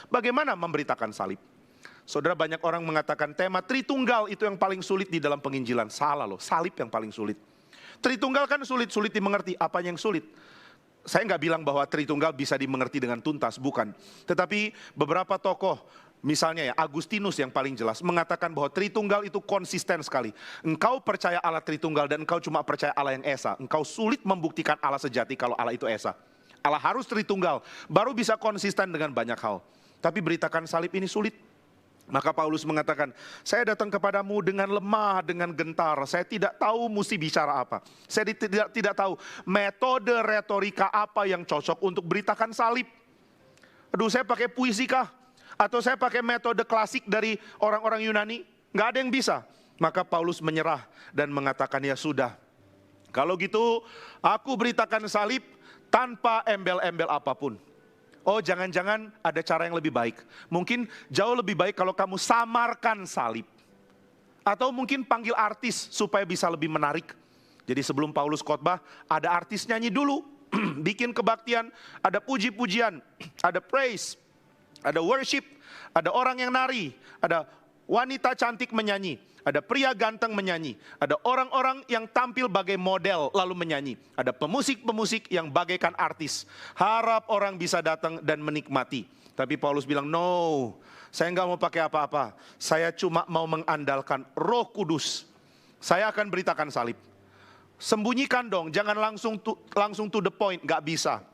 Bagaimana memberitakan salib? Saudara, banyak orang mengatakan tema Tritunggal itu yang paling sulit di dalam penginjilan. Salah loh, salib yang paling sulit. Tritunggal kan sulit dimengerti. Apa yang sulit? Saya nggak bilang bahwa Tritunggal bisa dimengerti dengan tuntas, bukan. Tetapi beberapa tokoh, misalnya ya Agustinus yang paling jelas, mengatakan bahwa Tritunggal itu konsisten sekali. Engkau percaya Allah Tritunggal dan engkau cuma percaya Allah yang Esa. Engkau sulit membuktikan Allah sejati kalau Allah itu Esa. Allah harus Tritunggal, baru bisa konsisten dengan banyak hal. Tapi beritakan salib ini sulit. Maka Paulus mengatakan, saya datang kepadamu dengan lemah, dengan gentar. Saya tidak tahu mesti bicara apa. Saya tidak tahu metode retorika apa yang cocok untuk beritakan salib. Aduh, saya pakai puisi kah? Atau saya pakai metode klasik dari orang-orang Yunani? Nggak ada yang bisa. Maka Paulus menyerah dan mengatakan, ya sudah. Kalau gitu, aku beritakan salib tanpa embel-embel apapun. Oh, jangan-jangan ada cara yang lebih baik. Mungkin jauh lebih baik kalau kamu samarkan salib. Atau mungkin panggil artis supaya bisa lebih menarik. Jadi sebelum Paulus khotbah, ada artis nyanyi dulu. Bikin kebaktian, ada puji-pujian, ada praise, ada worship, ada orang yang nari, ada wanita cantik menyanyi, ada pria ganteng menyanyi, ada orang-orang yang tampil bagai model lalu menyanyi, ada pemusik-pemusik yang bagaikan artis. Harap orang bisa datang dan menikmati. Tapi Paulus bilang, no, saya nggak mau pakai apa-apa. Saya cuma mau mengandalkan Roh Kudus. Saya akan beritakan salib. Sembunyikan dong, jangan langsung to the point, nggak bisa.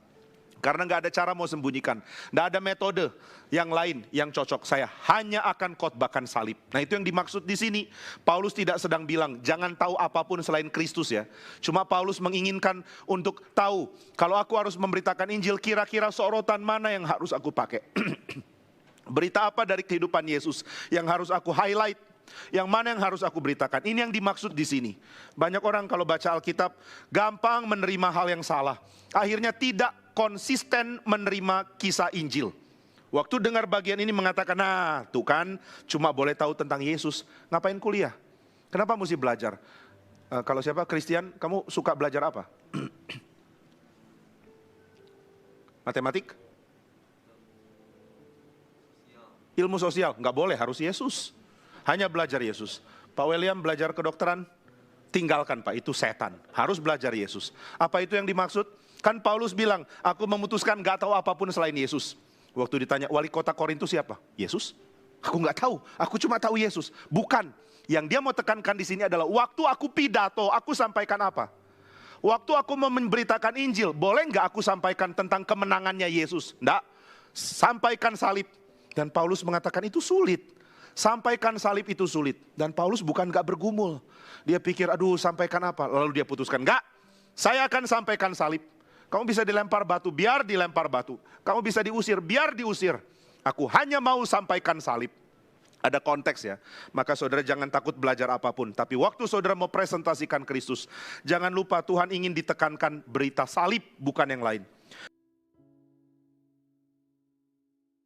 Karena nggak ada cara mau sembunyikan. Nggak ada metode yang lain yang cocok. Saya hanya akan khotbahkan salib. Nah, itu yang dimaksud di sini. Paulus tidak sedang bilang jangan tahu apapun selain Kristus ya. Cuma Paulus menginginkan untuk tahu kalau aku harus memberitakan Injil, kira-kira sorotan mana yang harus aku pakai. Berita apa dari kehidupan Yesus yang harus aku highlight. Yang mana yang harus aku beritakan? Ini yang dimaksud di sini. Banyak orang kalau baca Alkitab gampang menerima hal yang salah. Akhirnya tidak konsisten menerima kisah Injil. Waktu dengar bagian ini mengatakan, nah tuh kan cuma boleh tahu tentang Yesus. Ngapain kuliah? Kenapa mesti belajar? Kalau siapa Christian, kamu suka belajar apa? Matematik? Ilmu sosial? Nggak boleh, harus Yesus. Hanya belajar Yesus. Pak William belajar kedokteran? Tinggalkan Pak, itu setan. Harus belajar Yesus. Apa itu yang dimaksud? Kan Paulus bilang, aku memutuskan gak tahu apapun selain Yesus. Waktu ditanya, wali kota Korintus siapa? Yesus? Aku gak tahu, aku cuma tahu Yesus. Bukan, yang dia mau tekankan di sini adalah, waktu aku pidato, aku sampaikan apa? Waktu aku mau memberitakan Injil, boleh gak aku sampaikan tentang kemenangannya Yesus? Enggak, sampaikan salib. Dan Paulus mengatakan itu sulit. Sampaikan salib itu sulit. Dan Paulus bukan gak bergumul. Dia pikir, aduh sampaikan apa? Lalu dia putuskan, enggak, saya akan sampaikan salib. Kamu bisa dilempar batu, biar dilempar batu. Kamu bisa diusir, biar diusir. Aku hanya mau sampaikan salib. Ada konteks ya. Maka saudara jangan takut belajar apapun. Tapi waktu saudara mau presentasikan Kristus, jangan lupa Tuhan ingin ditekankan berita salib, bukan yang lain.